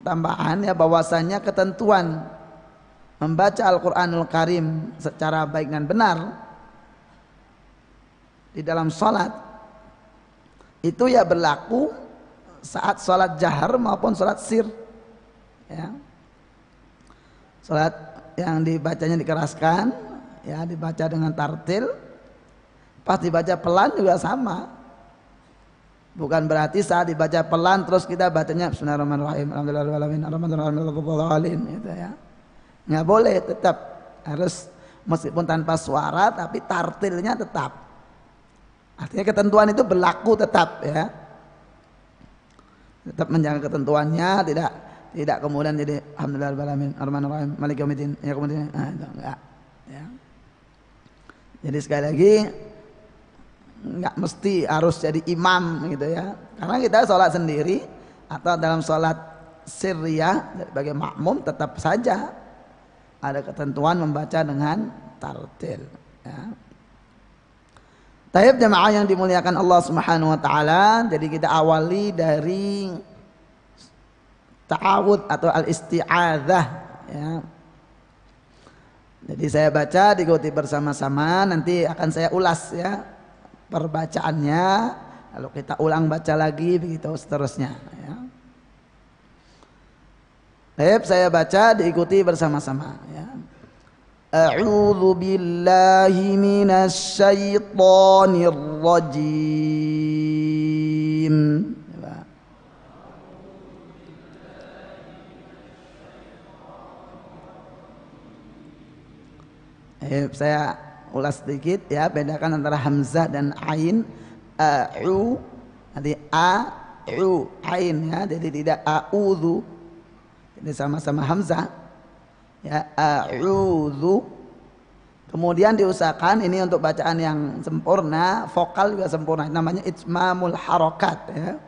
tambahan ya, bahwasanya ketentuan membaca Al-Qur'anul Karim secara baik dan benar di dalam sholat itu ya berlaku saat sholat jahar maupun sholat sir ya. Sholat yang dibacanya dikeraskan ya, dibaca dengan tartil, pas dibaca pelan juga sama. Bukan berarti saat dibaca pelan terus kita bacanya Bismillahirrahmanirrahim, Alhamdulillahirrahmanirrahim, Alhamdulillahirrahmanirrahim gitu ya. Nggak boleh, tetap harus meskipun tanpa suara tapi tartilnya tetap. Artinya ketentuan itu berlaku tetap ya. Tetap menjaga ketentuannya, tidak kemudian jadi Alhamdulillahirrahmanirrahim, Arrahmanirrahim, Maliki yaumiddin, iyyaka na'budu enggak ya. Jadi sekali lagi enggak mesti harus jadi imam gitu ya. Karena kita sholat sendiri atau dalam sholat sirriyah sebagai makmum tetap saja ada ketentuan membaca dengan tartil ya. Taib jamaah yang dimuliakan Allah Subhanahu wa taala, jadi kita awali dari ta'awud atau al-isti'adzah ya. Jadi saya baca diikuti bersama-sama, nanti akan saya ulas ya perbacaannya, lalu kita ulang baca lagi begitu seterusnya ya. Baik, saya baca diikuti bersama-sama ya. A'udzu billahi minasy syaithanir rajim. Saya ulas sedikit ya, bedakan antara hamzah dan ain. A'u, nanti a'u ain ya, jadi tidak a'udzu. Jadi sama-sama hamzah ya, a'udzu. Kemudian diusahakan ini untuk bacaan yang sempurna, vokal juga sempurna, namanya itmamul harokat ya.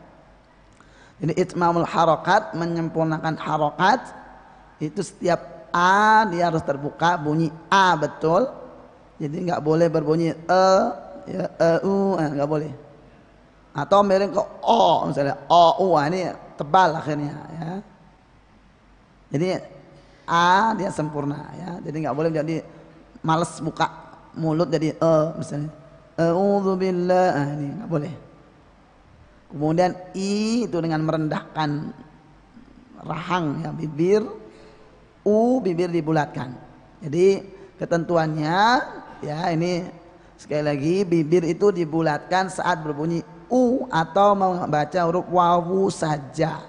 Jadi itmamul harokat, menyempurnakan harokat itu setiap a dia harus terbuka, bunyi a betul. Jadi nggak boleh berbunyi ya, nggak boleh. Atau miring ke o misalnya o ini tebal akhirnya ya. Jadi a dia sempurna ya. Jadi nggak boleh jadi males buka mulut jadi misalnya a'udzubillah, ini nggak boleh. Kemudian i itu dengan merendahkan rahang ya, bibir. Bibir dibulatkan. Jadi ketentuannya ya, ini sekali lagi bibir itu dibulatkan saat berbunyi atau membaca huruf wawu saja.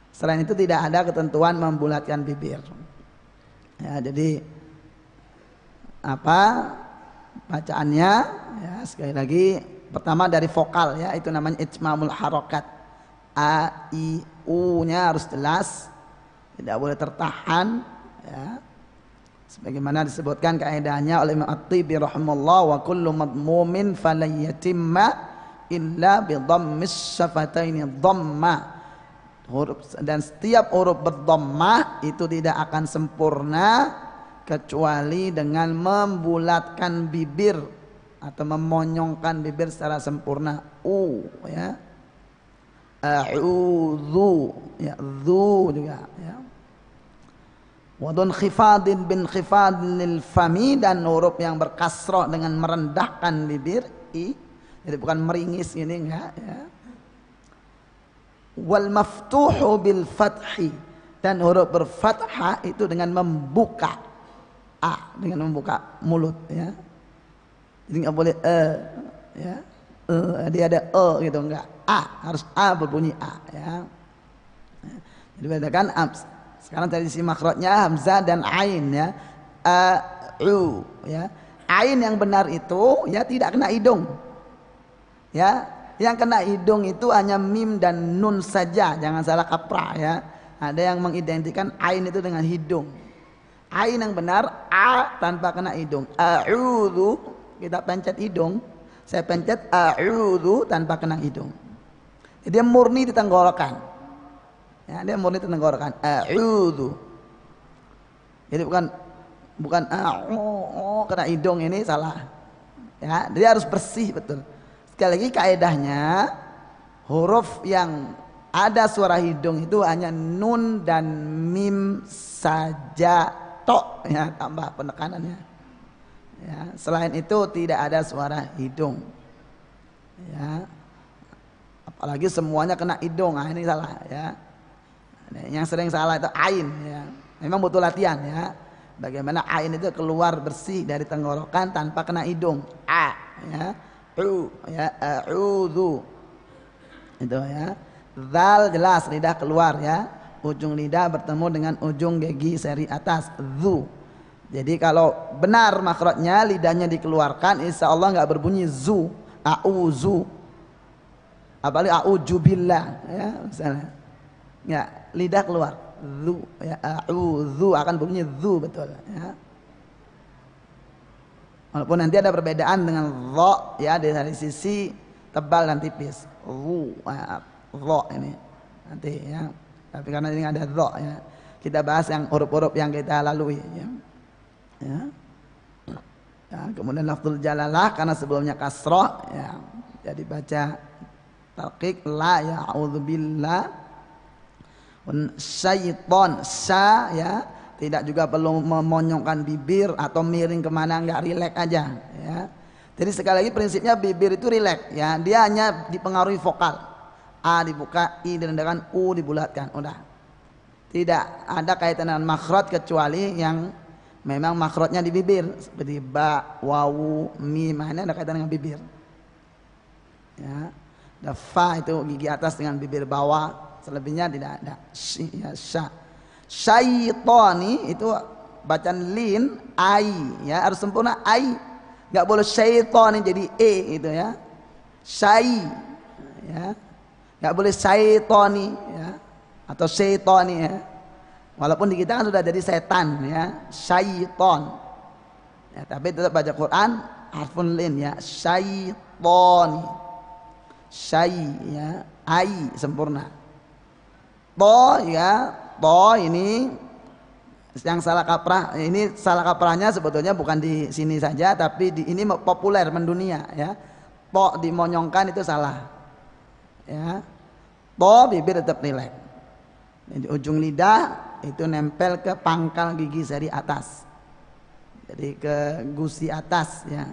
Selain itu tidak ada ketentuan membulatkan bibir ya. Jadi apa bacaannya ya, sekali lagi pertama dari vokal ya, itu namanya itmamul harokat. A, I, U nya harus jelas, tidak boleh tertahan ya. Sebagaimana disebutkan kaidahnya oleh Imam At-Tibi rahimahullah, wa kullu madmumin falayatimma illa bi dhammis syafataini dhamma. Dan setiap huruf berdhammah itu tidak akan sempurna kecuali dengan membulatkan bibir atau memonyongkan bibir secara sempurna ya. A'udzu ya, dzu juga ya. Wadun khifadin bin khifadil fami, dan huruf yang berkasrah dengan merendahkan bibir i, jadi bukan meringis ini enggak ya. Wal maftuhu bil fathi, dan huruf berfathah itu dengan membuka dengan membuka mulut ya. Jadi enggak boleh ya. Dia ada gitu enggak, harus berbunyi ya. Jadi bedakan sekarang dari sisi makhrajnya hamzah dan ain ya. Ya. Ain yang benar itu ya tidak kena hidung ya. Yang kena hidung itu hanya mim dan nun saja, jangan salah kaprah ya. Ada yang mengidentikan ain itu dengan hidung. Ain yang benar tanpa kena hidung. A'udzu kita pencet hidung, saya pencet a'udzu tanpa kena hidung. Jadi dia murni di tenggorokan. Ya, dia murni di tenggorokan. A'udzu. Jadi bukan kena hidung, ini salah. Ya, dia harus bersih betul. Sekali lagi kaidahnya huruf yang ada suara hidung itu hanya nun dan mim saja tok ya, tambah penekanannya ya. Selain itu tidak ada suara hidung ya, apalagi semuanya kena hidung. Nah, ini salah ya. Yang sering salah itu ain ya. Memang butuh latihan ya, bagaimana ain itu keluar bersih dari tenggorokan tanpa kena hidung. A ya, u ya, a'udzu itu ya. Zal jelas lidah keluar ya, ujung lidah bertemu dengan ujung gigi seri atas. Zu, jadi kalau benar makhrajnya lidahnya dikeluarkan, insya Allah nggak berbunyi zu, a'udzu, apalagi a'udzubillah ya misalnya ya, lidah keluar zu ya, a'udzu akan berbunyi zu betul ya. Walaupun nanti ada perbedaan dengan dha ya, dari sisi tebal dan tipis. Zu dha ini nanti ya, tapi karena ini ada dha ya, kita bahas yang huruf-huruf yang kita lalui ya. Ya. Ya, kemudian lafzul jalalah karena sebelumnya kasrah ya, jadi baca tarqiq la ya'udzubillah. Syaiton sya ya, tidak juga perlu memonyongkan bibir atau miring kemana, nggak, rileks aja ya. Jadi sekali lagi prinsipnya bibir itu rileks ya, dia hanya dipengaruhi vokal. A dibuka, I direndahkan, U dibulatkan, udah. Tidak ada kaitan dengan makhraj kecuali yang memang makhrajnya di bibir, seperti ba, wawu, mim, ini ada kaitan dengan bibir. Ya. Ada fa itu gigi atas dengan bibir bawah, selebihnya tidak ada. Ya, sya. Syaitoni itu bacaan lin, ai ya, harus sempurna ai. Enggak boleh syaitoni jadi e gitu ya. Syai ya. Enggak boleh syaitoni ya, atau syaitoni ya. Walaupun di kita kan sudah jadi setan ya, syaiton. Ya, tapi tetap baca Quran harfun lin ya, syaitoni. Syai ya, ai sempurna. To ya, to ini yang salah kaprah. Ini salah kaprahnya sebetulnya bukan di sini saja, tapi di ini populer mendunia ya. To dimonyongkan itu salah. Ya. To bibir tetap rileks. Jadi ujung lidah itu nempel ke pangkal gigi seri atas. Jadi ke gusi atas ya.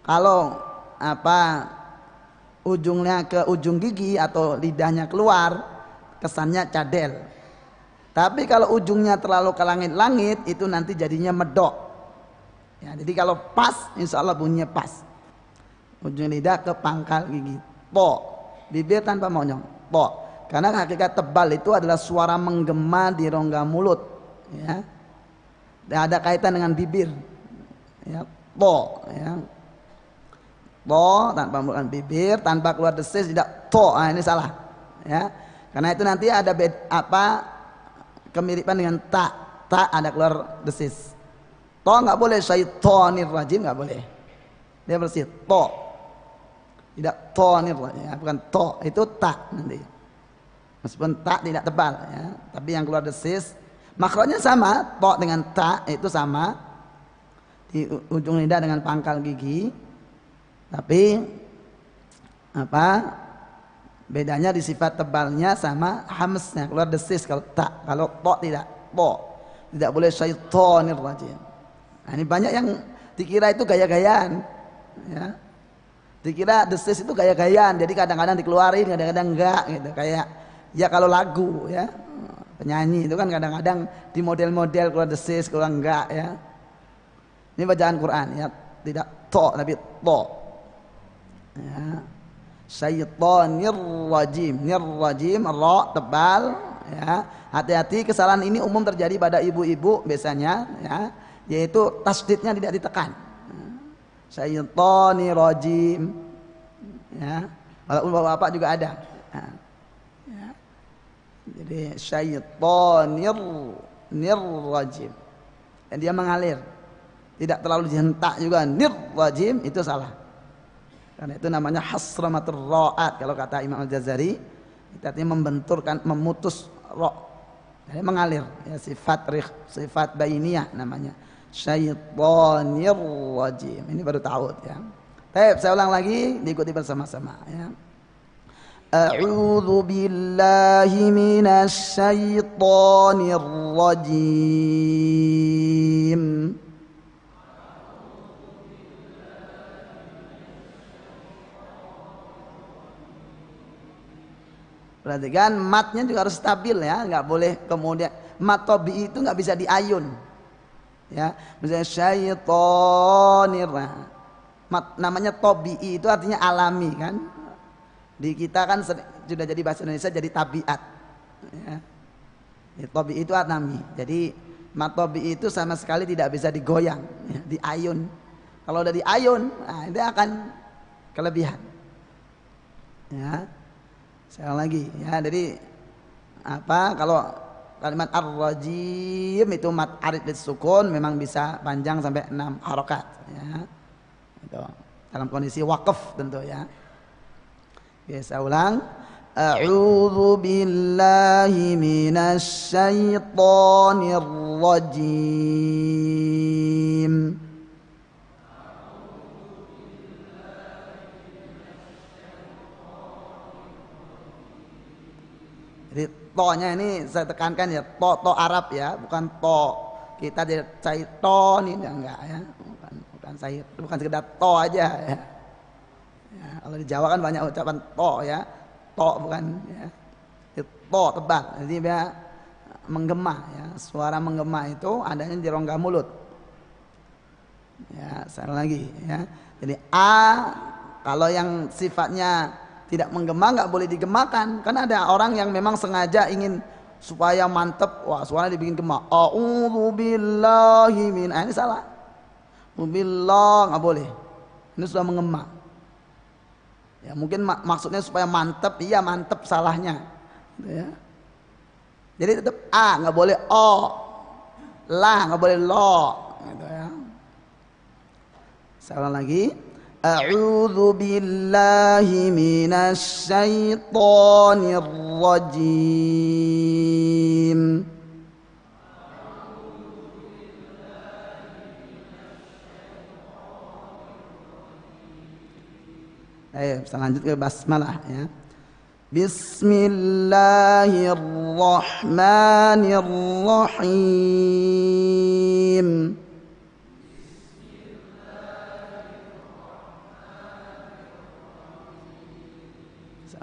Kalau apa ujungnya ke ujung gigi atau lidahnya keluar, kesannya cadel. Tapi kalau ujungnya terlalu ke langit-langit itu nanti jadinya medok. Ya, jadi kalau pas, insya Allah bunyinya pas. Ujung lidah ke pangkal gigi. To, bibir tanpa monyong. To, karena hakikat tebal itu adalah suara menggema di rongga mulut. Ya, tidak ada kaitan dengan bibir. Ya, to, ya. To tanpa menggunakan bibir, tanpa keluar desis, tidak to. Nah, ini salah. Ya, karena itu nanti ada kemiripan dengan ta. Ta ada keluar desis. To nggak boleh, syaitonir rajim nggak boleh. Dia bersih to. Tidak tonir ya, bukan to, itu ta nanti. Meskipun ta tidak tebal ya, tapi yang keluar desis makhrajnya sama, to dengan ta itu sama di ujung lidah dengan pangkal gigi. Tapi apa bedanya di sifat tebalnya sama hamsnya, keluar desis kalau ta, kalau to tidak. To tidak boleh syaitonir rajim. Nah, ini banyak yang dikira itu gaya-gayaan ya. Dikira desis itu gaya-gayaan, jadi kadang-kadang dikeluarin, kadang-kadang enggak gitu. Kayak ya kalau lagu ya, penyanyi itu kan kadang-kadang di model-model keluar desis, keluar enggak ya. Ini bacaan Quran ya, tidak to tapi to. Ya. Syaitonir rajim, nirrajim, ra tebal ya. Hati-hati, kesalahan ini umum terjadi pada ibu-ibu biasanya ya, yaitu tasdidnya tidak ditekan. Syaitoni rajim ya, walaupun bapak juga ada ya. Jadi syaitonir rajim, dan dia mengalir, tidak terlalu dihentak juga. Nir rajim itu salah, karena itu namanya hasramatur ra'at kalau kata Imam Al-Jazari, itu artinya membenturkan, memutus ra', jadi mengalir ya, sifat bainiyah namanya syaitonir rajim. Ini baru tahu ya. Baik, saya ulang lagi, diikuti bersama-sama ya. A'udzu billahi minasy syaithanir rajim. Perhatikan matnya juga harus stabil ya, nggak boleh kemudian mat tobi itu nggak bisa diayun. Ya, misalnya syaitonir. Mat namanya tobi itu artinya alami kan. Di kita kan sudah jadi bahasa Indonesia jadi tabiat. Ya. Tobi itu alami. Jadi mat tobi itu sama sekali tidak bisa digoyang, ya, diayun. Kalau udah diayun, nah, itu akan kelebihan. Ya. Sekali lagi ya, jadi apa kalau kalimat ar-rajim itu mat arid sukun memang bisa panjang sampai 6 harokat ya. Itu dalam kondisi waqaf tentu ya. Oke, saya ulang. A'udzu billahi minasy syaithanir rajim. Jadi to-nya ini saya tekankan ya, to Arab ya, bukan to kita tidak syaiton ini enggak ya, bukan saya, bukan sekedar to aja ya. Ya, kalau di Jawa kan banyak ucapan to ya, to bukan ya, to tebal, jadi dia menggema ya, suara menggema itu adanya di rongga mulut. Ya, sekali lagi ya, jadi a kalau yang sifatnya tidak menggema nggak boleh digemakan, karena ada orang yang memang sengaja ingin supaya mantep, wah suaranya dibikin gema. A'udzu billahi min, ini salah. Billah nggak boleh, ini sudah menggema. Ya mungkin maksudnya supaya mantep, iya mantep salahnya. Gitu ya. Jadi tetap a nggak boleh o, la nggak boleh lo, gitu ya. Sekali lagi. A'udzu billahi minasy syaithanir rajim. Ayo, kita lanjut ke basmalah ya. Bismillahirrahmanirrahim.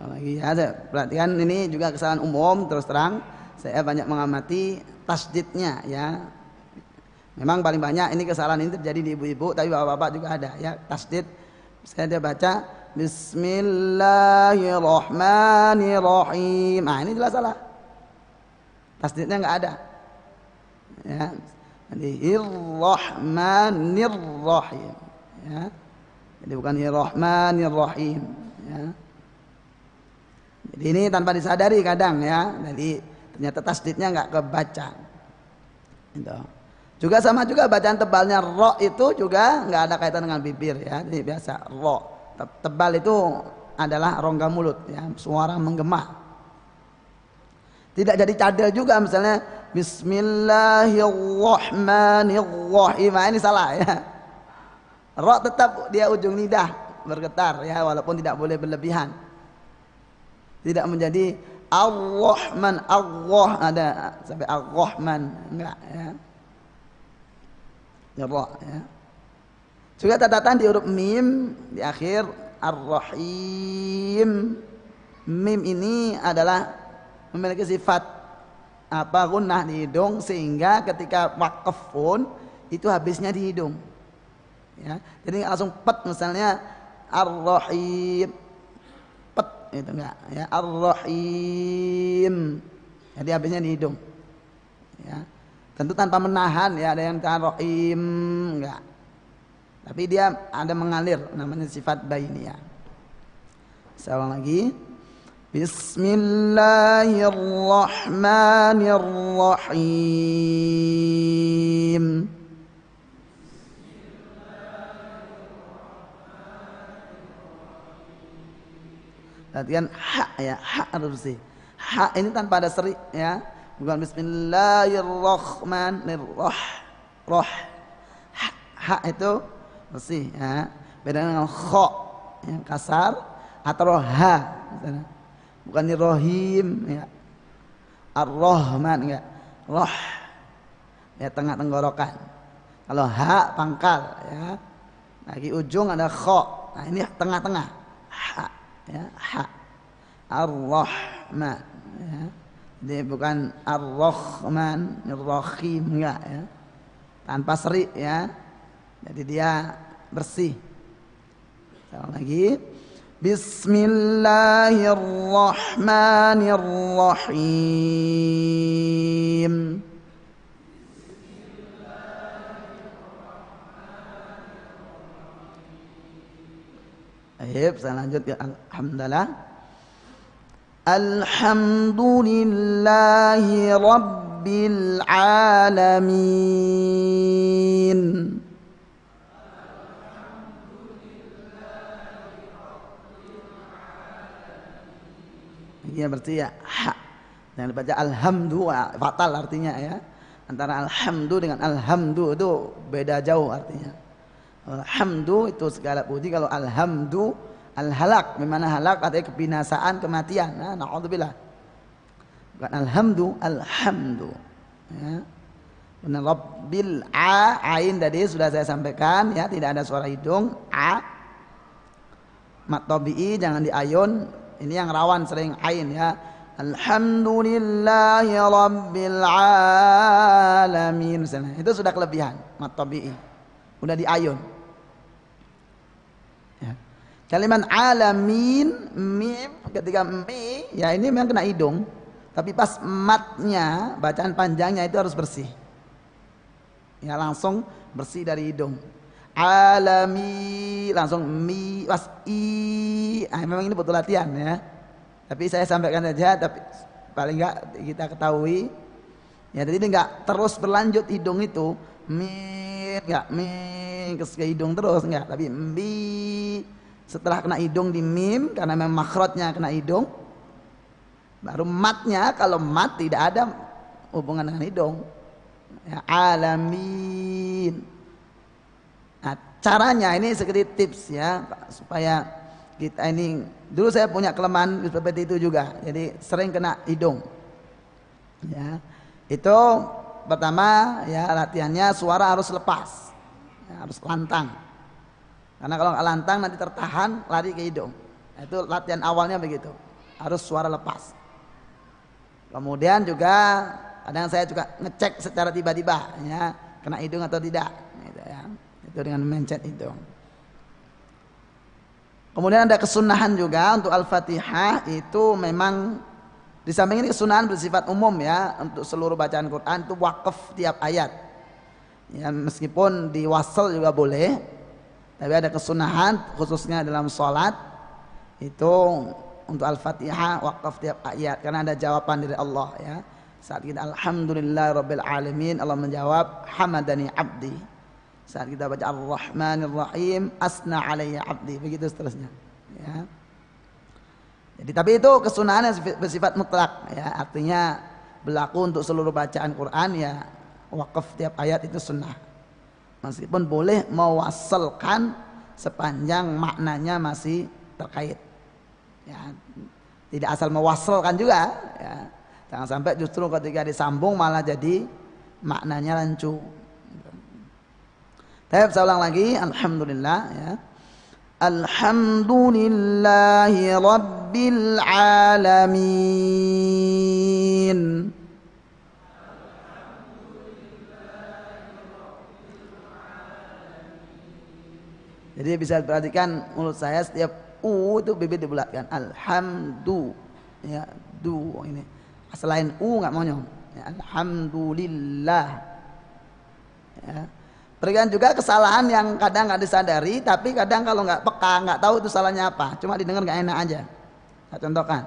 Lagi ya, perhatikan ini juga kesalahan umum, terus terang saya banyak mengamati tasdidnya ya. Memang paling banyak ini kesalahan ini terjadi di ibu-ibu, tapi bapak-bapak juga ada ya. Tasdid saya baca Bismillahirrahmanirrahim, nah ini jelas salah, tasdidnya nggak ada ya. Jadi irrahmanirrahim ya, jadi bukan irrahmanirrahim ya. Jadi ini tanpa disadari kadang ya, jadi ternyata tasdidnya nggak kebaca. Gitu. Juga sama juga bacaan tebalnya ro itu juga nggak ada kaitan dengan bibir ya, jadi biasa ro. Tebal itu adalah rongga mulut ya, suara menggema. Tidak jadi cadel juga misalnya Bismillahirrahmanirrahim, nah, ini salah ya. Ro tetap dia ujung lidah bergetar ya, walaupun tidak boleh berlebihan. Tidak menjadi Ar-Rahman, Allah ada sampai Ar-Rahman, enggak ya. Ya, ya. Juga catatan di huruf mim di akhir Ar-Rahim. Mim ini adalah memiliki sifat apa gunnah di hidung, sehingga ketika waqaf pun itu habisnya di hidung. Ya. Jadi langsung pet misalnya Ar-Rahim. Itu enggak ya, Ar-Rahim, jadi habisnya di hidung ya, tentu tanpa menahan ya, ada yang Ar-Rahim enggak, tapi dia ada mengalir, namanya sifat bainiyah. Saya lagi Bismillahirrahmanirrahim. Latihan hak ya, hak harus bersih. Hak ini tanpa ada seri ya, bukan Bismillahirrahmanirrahim. Roh, hak itu bersih ya. Beda dengan kho yang kasar atau ha. bukan Rahim ya. Ar-Rahman enggak. Roh ya, tengah tenggorokan. Kalau ha pangkal ya. Lagi ujung ada kha. Nah, ini tengah-tengah. Ha ya, ha. Ar-Rahman ya. Jadi bukan Ar-Rahman, Ar-Rahim enggak ya. Tanpa seri ya. Jadi dia bersih. Sekali lagi. Bismillahirrahmanirrahim. Baik, saya lanjut ke alhamdulillah. Alhamdulillahi rabbil alamin. Ya berarti ya ha. Jangan dibaca alhamdu, fatal artinya ya. Antara alhamdu dengan alhamdu itu beda jauh artinya. Alhamdu itu segala puji, kalau alhamdu al-halak, memang halak artinya kebinasaan, kematian. Nah, naudzubillah. Bukan alhamdu, alhamdu. Ya. Benar rabbil ain tadi sudah saya sampaikan ya, tidak ada suara hidung a. Mat tabi'i jangan diayun. Ini yang rawan sering ain ya. Alhamdulillahi rabbil alamin. Misalnya. Itu sudah kelebihan mat tabi'i. Udah diayun. Ya. Kalimat alamin mim ketika mi ya ini memang kena hidung. Tapi pas matnya bacaan panjangnya itu harus bersih. Ya langsung bersih dari hidung. Alami langsung mi was i. Memang ini butuh latihan ya. Tapi saya sampaikan saja, tapi paling enggak kita ketahui ya, jadi enggak terus berlanjut hidung itu mi enggak mi ke hidung terus enggak, tapi mi setelah kena hidung di mim karena memang makhrajnya kena hidung, baru matnya, kalau mat tidak ada hubungan dengan hidung ya, alamin. Nah, caranya ini sedikit tips ya supaya kita ini, dulu saya punya kelemahan seperti itu juga, jadi sering kena hidung. Ya, itu pertama ya latihannya suara harus lepas, ya, harus lantang. Karena kalau nggak lantang nanti tertahan lari ke hidung. Nah, itu latihan awalnya begitu, harus suara lepas. Kemudian juga kadang saya juga ngecek secara tiba-tiba ya kena hidung atau tidak. Gitu ya. Itu dengan mencet hidung. Kemudian ada kesunahan juga untuk Al-Fatihah, itu memang di samping ini kesunahan bersifat umum ya, untuk seluruh bacaan Quran itu wakaf tiap ayat. Ya meskipun di wasal juga boleh, tapi ada kesunahan khususnya dalam sholat itu untuk Al-Fatihah wakaf tiap ayat karena ada jawaban dari Allah ya. Saat kita alhamdulillahirabbil alamin, Allah menjawab hamadani abdi. Saat kita baca Ar-Rahmanir-Rahim, asna alayya abdi, begitu seterusnya ya. Jadi tapi itu kesunahan yang bersifat mutlak ya, artinya berlaku untuk seluruh bacaan Quran ya, wakaf tiap ayat itu sunnah. Meskipun boleh mewassalkan sepanjang maknanya masih terkait ya, tidak asal mewassalkan juga ya. Jangan sampai justru ketika disambung malah jadi maknanya rancu. Saya ulang lagi, alhamdulillah ya. Alhamdulillahi rabbil alamin. Jadi bisa perhatikan mulut saya setiap u itu bibir dibulatkan. Alhamdu ya, du ini. Selain u enggak mau nyong. Ya, alhamdulillah. Ya. Berikan juga kesalahan yang kadang nggak disadari, tapi kadang kalau nggak peka, nggak tahu itu salahnya apa, cuma didengar nggak enak aja. Saya contohkan,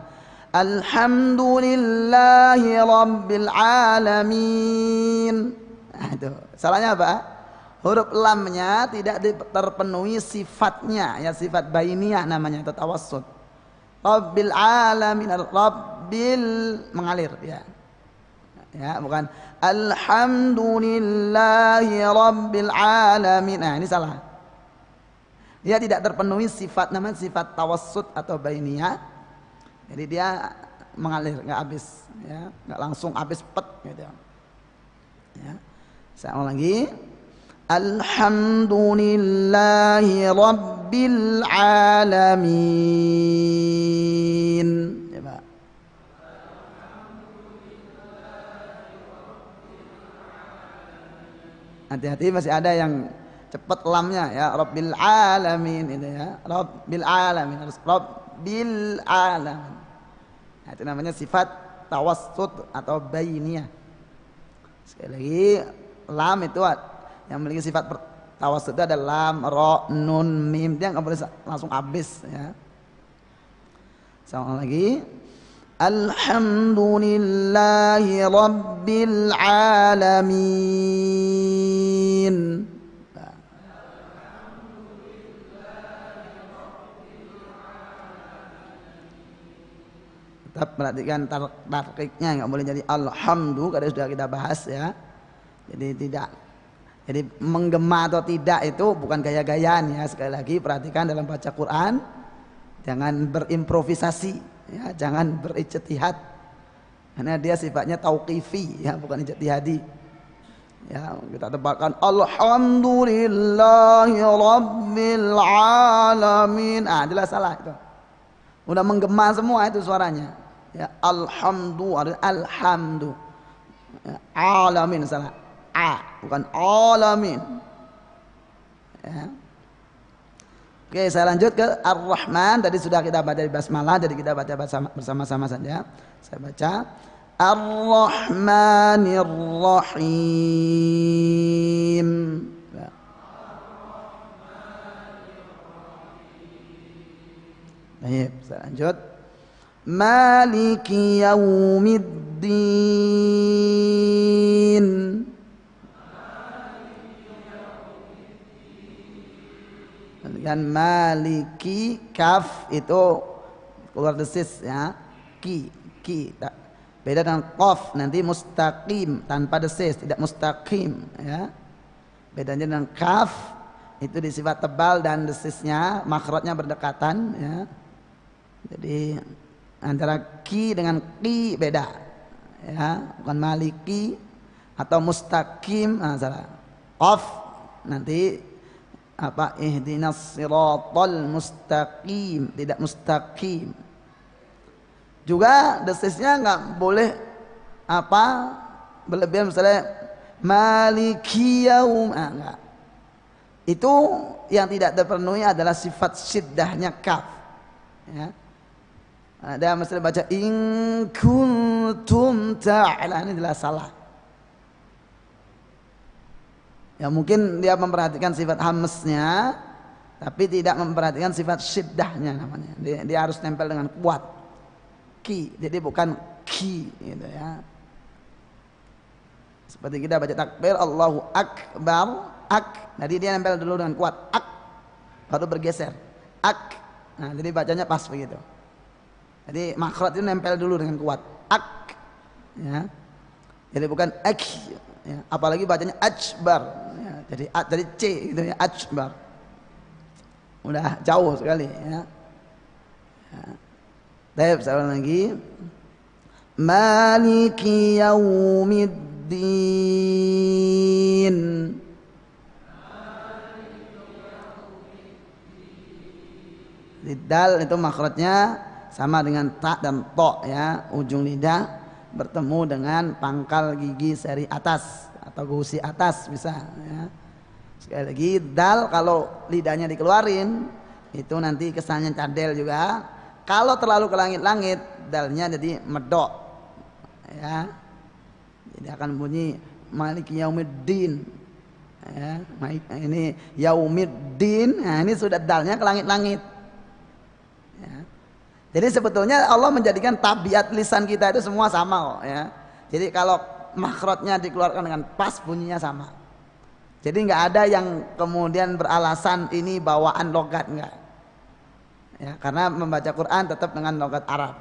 alhamdulillahi rabbil alamin. Nah, itu salahnya apa? Huruf lamnya tidak terpenuhi sifatnya, ya sifat bainiyah namanya, atau tawassut. Rabbil alamin, rabbil mengalir, ya. Ya, bukan alhamdulillahi rabbil alamin. Nah, ini salah. Dia tidak terpenuhi sifat namanya sifat tawassut atau bainiyah. Jadi dia mengalir, nggak habis, ya, nggak langsung habis pet gitu. Ya. Saya ulang lagi. Alhamdulillahi Rabbil Alamin. Coba. Hati-hati masih ada yang cepat lamnya ya, Rabbil Alamin itu ya. Rabbil Alamin, harus Rabbil Alamin. Nah, itu namanya sifat tawassut atau bainiyah. Sekali lagi, lam itu yang memiliki sifat tawassut itu ada lam, ra, nun, mim. Dia nggak boleh langsung habis ya. Sama lagi. Alhamdulillahi Rabbil Alamin. Tetap perhatikan tarkiknya, nggak boleh jadi alhamdulillah, karena sudah kita bahas ya. Jadi menggema atau tidak itu bukan gaya-gayaan ya. Sekali lagi perhatikan dalam baca Quran, jangan berimprovisasi ya, jangan berijtihad, karena dia sifatnya tauqifi ya, bukan ijtihadi ya. Kita tebakan alhamdulillahi Rabbil Alamin, jelas salah itu, udah menggema semua itu suaranya ya. Alhamdulillah, alhamdu ya, alamin salah, bukan alamin ya. Oke, saya lanjut ke Ar-Rahman. Tadi sudah kita baca di basmalah, jadi kita baca bersama-sama saja. Saya baca Ar-Rahmanir Rahim. Baik, saya lanjut. Maliki Yaumiddin. Kan maliki, kaf itu keluar desis ya, ki beda dengan qaf, nanti mustaqim tanpa desis, tidak mustaqim ya. Bedanya dengan kaf itu di sifat tebal dan desisnya makhrajnya berdekatan ya. Jadi antara ki dengan qi beda ya, bukan maliki atau mustaqim, salah. Qaf nanti apa, ihdinas siratal mustaqim, tidak mustaqim. Juga desisnya nggak boleh apa berlebihan, misalnya maliki yaum, enggak. Itu yang tidak terpenuhi adalah sifat syiddahnya kaf ya. Ada misalnya baca in kuntum ta'ala, ini jelas salah ya. Mungkin dia memperhatikan sifat hamsnya tapi tidak memperhatikan sifat syiddahnya namanya. Dia harus nempel dengan kuat ki, jadi bukan ki gitu ya. Seperti kita baca takbir Allahu Akbar, jadi dia nempel dulu dengan kuat, baru bergeser nah jadi bacanya pas begitu. Jadi makhraj itu nempel dulu dengan kuat, ya. Jadi bukan ya. Apalagi bacanya ajbar ya. Jadi C gitu ya, ajbar, udah jauh sekali ya. Baik, saya ulang lagi. Maliki Yaumiddin. Dal itu makhrajnya sama dengan ta dan to ya, ujung lidah bertemu dengan pangkal gigi seri atas atau gusi atas bisa ya. Sekali lagi, dal kalau lidahnya dikeluarin itu nanti kesannya cadel juga. Kalau terlalu ke langit-langit, dalnya jadi medok ya. Jadi akan bunyi maliki yaumiddin ya. Ini yaumiddin, nah ini sudah dalnya ke langit-langit ya. Jadi sebetulnya Allah menjadikan tabiat lisan kita itu semua sama kok ya. Jadi kalau makhrajnya dikeluarkan dengan pas, bunyinya sama. Jadi nggak ada yang kemudian beralasan ini bawaan logat, enggak. Ya, karena membaca Quran tetap dengan logat Arab.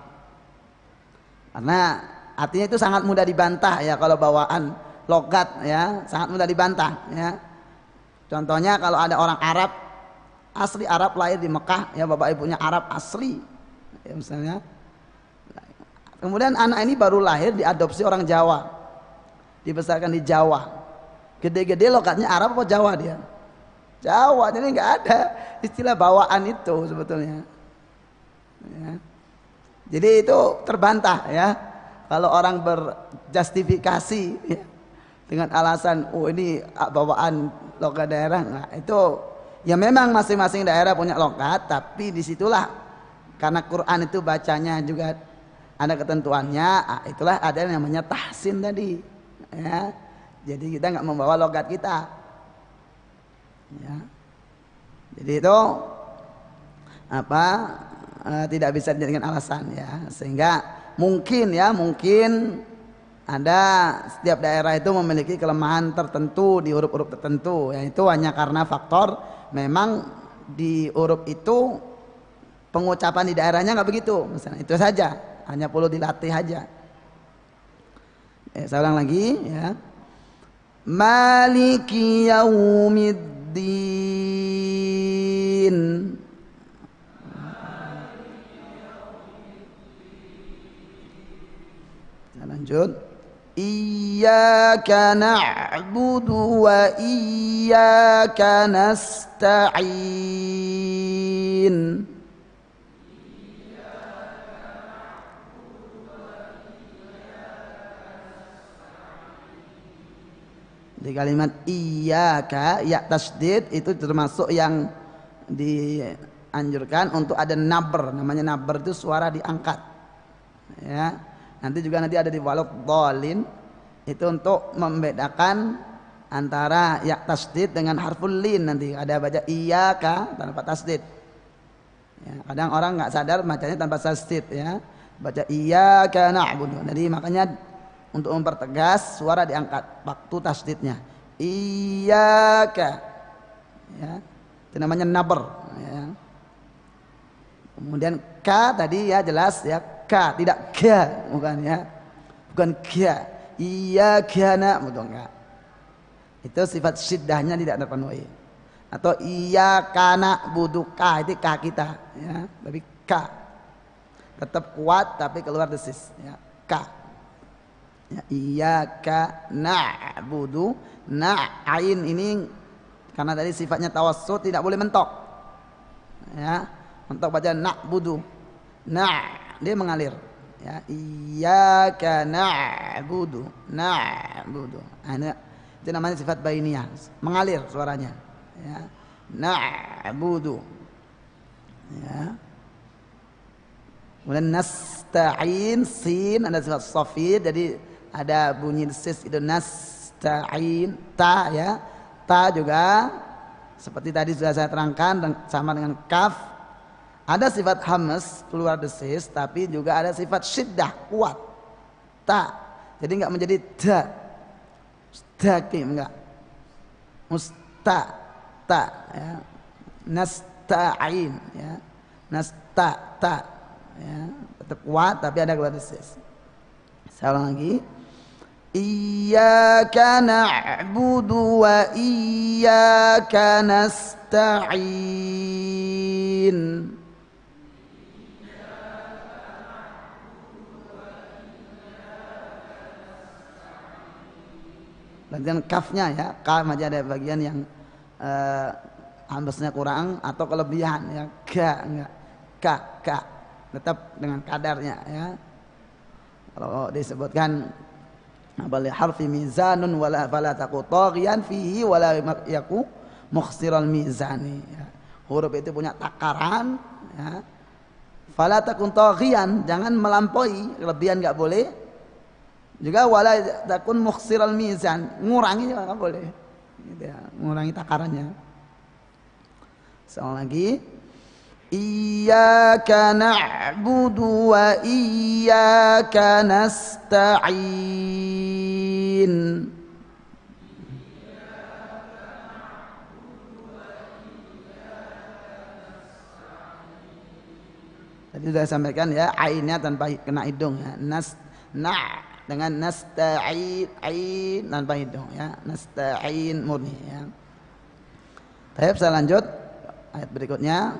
Karena artinya itu sangat mudah dibantah ya, kalau bawaan logat ya sangat mudah dibantah ya. Contohnya kalau ada orang Arab, asli Arab, lahir di Mekah ya, bapak ibunya Arab asli ya, misalnya Kemudian anak ini baru lahir diadopsi orang Jawa, dibesarkan di Jawa. Gede-gede lokatnya Arab apa Jawa dia? Jawa, jadi nggak ada istilah bawaan itu sebetulnya. Ya. Jadi itu terbantah ya. Kalau orang berjustifikasi ya, dengan alasan oh ini bawaan logat daerah, nah, itu ya memang masing-masing daerah punya logat, tapi disitulah karena Quran itu bacanya juga ada ketentuannya, itulah ada yang namanya tahsin tadi ya. Jadi kita nggak membawa logat kita ya. Jadi itu apa tidak bisa dijadikan alasan ya, sehingga mungkin ada setiap daerah itu memiliki kelemahan tertentu di huruf-huruf tertentu, yaitu hanya karena faktor memang di huruf itu pengucapan di daerahnya nggak begitu, misalnya itu saja, hanya perlu dilatih aja. Saya ulang lagi ya. Maliki yaumiddin. Lanjut. Iyyaka na'budu wa iyyaka nasta'in. Di kalimat iyyaka ya tasdid itu termasuk yang dianjurkan untuk ada nabr, namanya nabr itu suara diangkat ya. Nanti ada di walad dhalin itu untuk membedakan antara ya tasdid dengan harful lin. Nanti ada baca iyyaka tanpa tasdid ya, kadang orang nggak sadar bacanya tanpa tasdid ya, baca iyyaka na'budu. Jadi makanya untuk mempertegas suara diangkat waktu tasdidnya iyyaka ya, itu namanya nabr ya. Kemudian ka tadi ya jelas ya, ka tidak ga, bukan ya, bukan ga. Iyyaka na'budu enggak, itu sifat syiddahnya tidak terpenuhi. Atau iyyaka na'budu, ka itu ka kita ya, tapi ka tetap kuat tapi keluar desis ya, ka ya. Iyyaka na'budu, na'ain ini karena tadi sifatnya tawassut tidak boleh mentok ya, mentok baca na'budu, dia mengalir ya. Iyyaka na'budu, itu namanya sifat bainiyah, mengalir suaranya ya. Na'budu ya. Kemudian nasta'in, sin ada sifat shafid, jadi ada bunyi sis itu nasta'in. Ta ya, ta juga seperti tadi sudah saya terangkan sama dengan kaf. Ada sifat hamas keluar desis, tapi juga ada sifat syiddah kuat. Ta, jadi enggak menjadi da, mustaqim enggak, ta ya. Nasta'in ya, ta ya, tetap kuat tapi ada keluar desis. Saya ulang lagi. Iyyaka na'budu wa iyyaka nasta'in. Bagian kafnya ya, kaf aja ada bagian yang hambasnya kurang atau kelebihan ya, enggak, ka tetap dengan kadarnya ya. Kalau disebutkan bal harfi mizanun wala fala taqu taghiyan fihi wala yaku mukhsiral mizani ya. Huruf itu punya takaran ya. Fala takun taghiyan, jangan melampaui, kelebihan enggak boleh. Juga wala takun mukhsiral mizan, ngurangi juga enggak boleh gitu ya, ngurangi takarannya. Sekali lagi. Iyyaka na'budu wa iyyaka nasta'in. Tadi sudah sampaikan ya, ainnya tanpa kena hidung ya. Dengan nasta'in, ain tanpa hidung ya. Nasta'in murni ya. Baik, saya lanjut ayat berikutnya.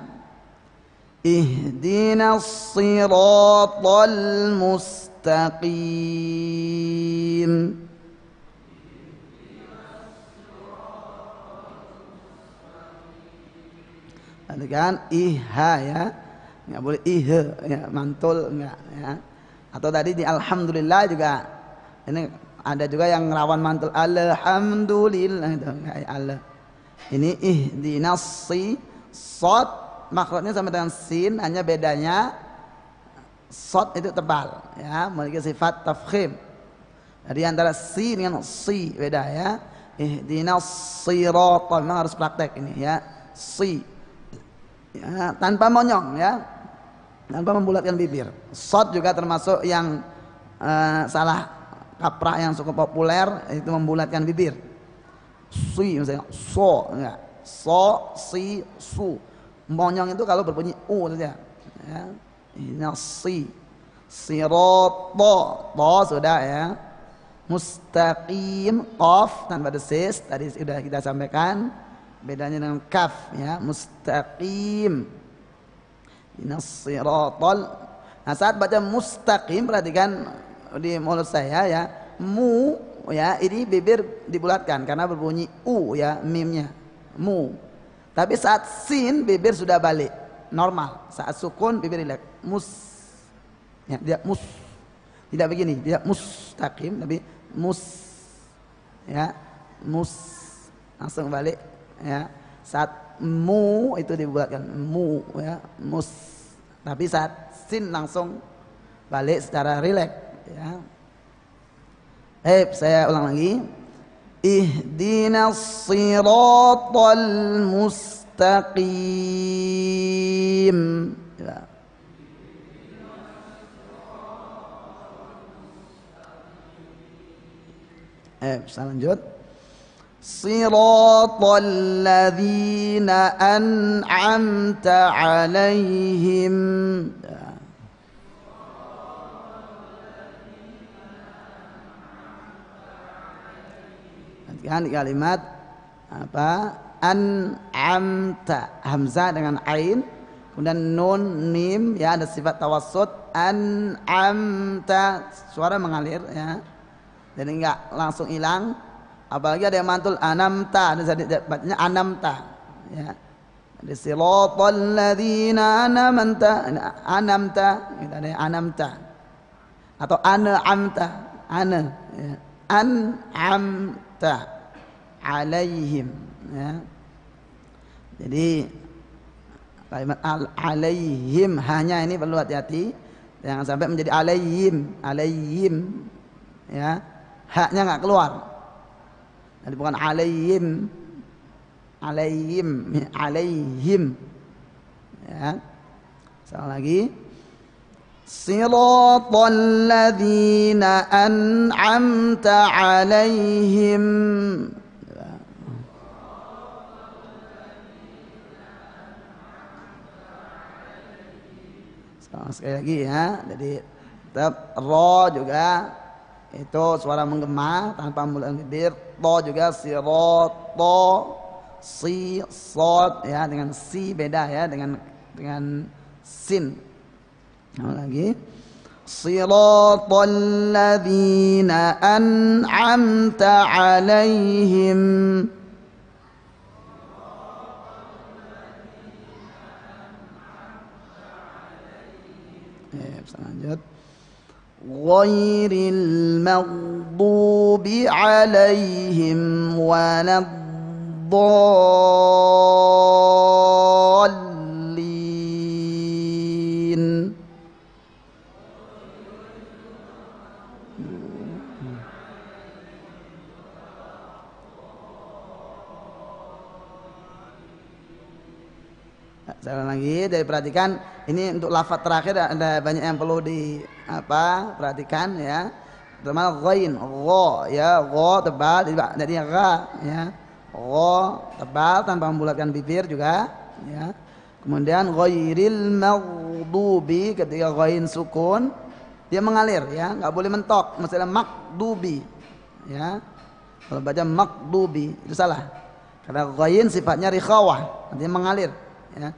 ihdinas siratal mustaqim. Perhatikan iha ya, nggak boleh ihe ya, mantul enggak ya. Atau tadi di alhamdulillah juga ini ada juga yang rawan mantul alhamdulillah itu enggak ya, Allah. Ini ihdinas sod makhrajnya sama dengan sin, hanya bedanya sod itu tebal ya, memiliki sifat tafkhim. Jadi antara si dengan si beda ya. Ihdinas siratal, memang harus praktek ini ya. Si ya, tanpa monyong ya, tanpa membulatkan bibir. Sod juga termasuk yang salah kaprah yang cukup populer, itu membulatkan bibir. Si misalnya so enggak, so si su. Monyong itu kalau berbunyi u saja ya. Ini si sirata to sudah ya. Mustaqim qaf tanpa desis tadi sudah kita sampaikan. Bedanya dengan kaf ya, mustaqim. Inas siratal. Nah, saat baca mustaqim perhatikan di mulut saya ya, mu ya, ini bibir dibulatkan karena berbunyi u ya, mimnya mu. Tapi saat sin bibir sudah balik normal. Saat sukun bibir rileks. Mus ya, tidak mus. Tidak begini, tidak mustaqim tapi mus ya, mus langsung balik ya. Saat mu itu dibuatkan mu ya, mus. Tapi saat sin langsung balik secara rileks ya. Saya ulang lagi. Ihdinas siratal mustaqim ya. Lanjut. Siratal ladzina an'amta 'alaihim. Kan kalimat apa? An'amta, hamzah dengan ain, kemudian nun mim ya, ada sifat tawassut. An'amta, suara mengalir ya. Jadi enggak langsung hilang. Apalagi ada yang mantul anamta, bacanya anamta ya. Di siratal ladzina anamta, gitu, ada yang anamta atau an'amta, ya. An'amta alaihim ya. Jadi kalimat alaihim hanya ini perlu hati-hati, jangan sampai menjadi alaihim ya, haknya nggak keluar. Jadi bukan alaihim ya. Sekali lagi, siratal ladzina an'amta alaihim. Sekali lagi ya. Jadi tetap ro juga itu suara menggema tanpa membulatkan bibir. To juga sirato, si sod ya, dengan si beda ya dengan sin. Lagi siratal ladzina an'amta alaihim. Lanjut. Ghairil maghdubi alaihim waladdallin. Sekali lagi, dari perhatikan ini untuk lafaz terakhir ada banyak yang perlu perhatikan ya. Terutama ghain, gha ya, gha tebal jadi gha ya. Gha tebal tanpa membulatkan bibir juga ya. Kemudian ghairil maghdubi, ketika ghain sukun dia mengalir ya, enggak boleh mentok, mestinya makdubi ya. Kalau baca makdubi itu salah. Karena ghain sifatnya rikhawah, artinya mengalir ya.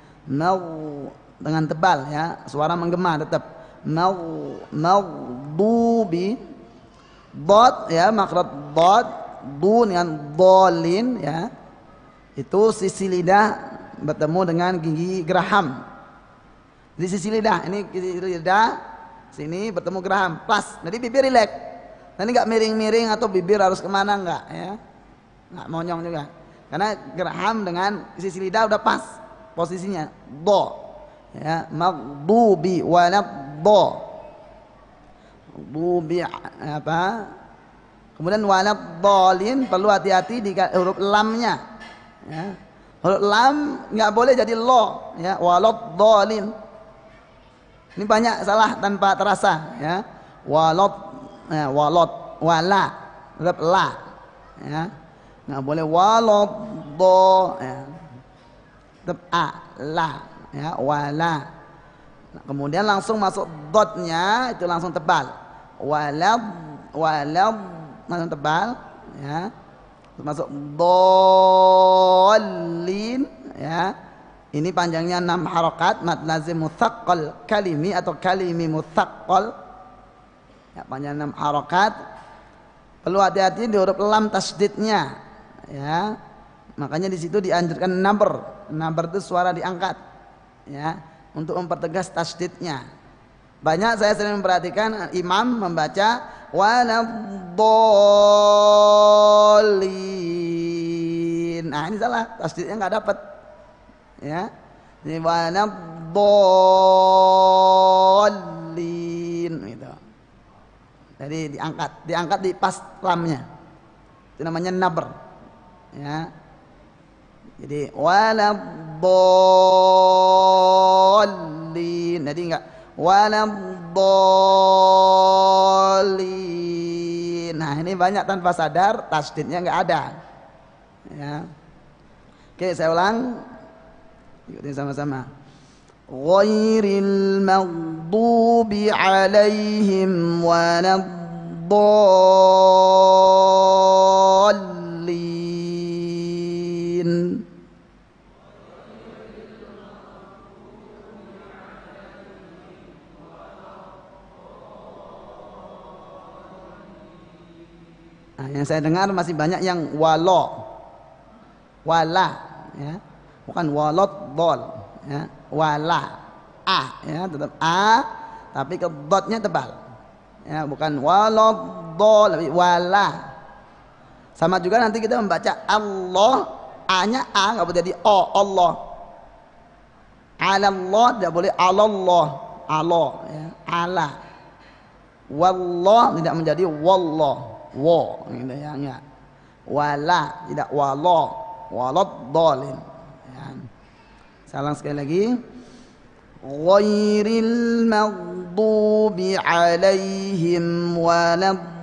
dengan tebal ya, suara menggema tetap. Maghdubi, dot ya, makhraj dot, du dengan dolin ya, itu sisi lidah bertemu dengan gigi geraham. Di sisi lidah, ini sisi lidah sini bertemu geraham, pas. Jadi bibir rileks. Nanti nggak miring-miring atau bibir harus kemana, nggak ya, nggak monyong juga. Karena geraham dengan sisi lidah udah pas posisinya. Do ya, maghdubi walad do. Maghdubi apa? Kemudian walad dolin perlu hati-hati di huruf lamnya ya. Huruf lam nggak boleh jadi lo ya, walad dolin. Ini banyak salah tanpa terasa ya. Walad ya, walad, wala, huruf la ya. Nggak boleh walad do ya. Tetap a, la ya, wala. Nah, kemudian langsung masuk dotnya itu langsung tebal. Walad, walad langsung tebal ya. Terus masuk dolin ya. Ini panjangnya 6 harokat, mad lazim mutsaqqal kalimi atau kalimi mutsaqqal ya, panjang 6 harokat. Perlu hati-hati di huruf lam tasdidnya ya. Makanya di situ dianjurkan nabar. Nabar itu suara diangkat ya, untuk mempertegas tasdidnya. Banyak saya sering memperhatikan imam membaca waladhdallin. Nah, ini salah, tasdidnya nggak dapat. Ya. Ini waladhdallin gitu. Jadi diangkat di pas lamnya. Itu namanya nabr. Ya. Jadi waladhdallin. Jadi enggak waladhdallin. Nah, ini banyak tanpa sadar tasdidnya enggak ada. Ya. Oke, saya ulang. Ikutin sama-sama. Ghairil maghdubi alaihim waladdallin. Nah, yang saya dengar masih banyak yang wala, ya, bukan walad dol, ya, wala, a, ya, tetap a, tapi ke dotnya tebal, ya, bukan walad dol, tapi wala. Sama juga nanti kita membaca Allah, a-nya a nggak boleh jadi o, Allah, alallah tidak boleh alallah, Allah, ya, ala, wallah tidak menjadi wallah. Wa gitu ya, enggak. Wala tidak wala, walad dolin ya. Salang sekali lagi. Ghairil maghdubi alaihim waladdallin.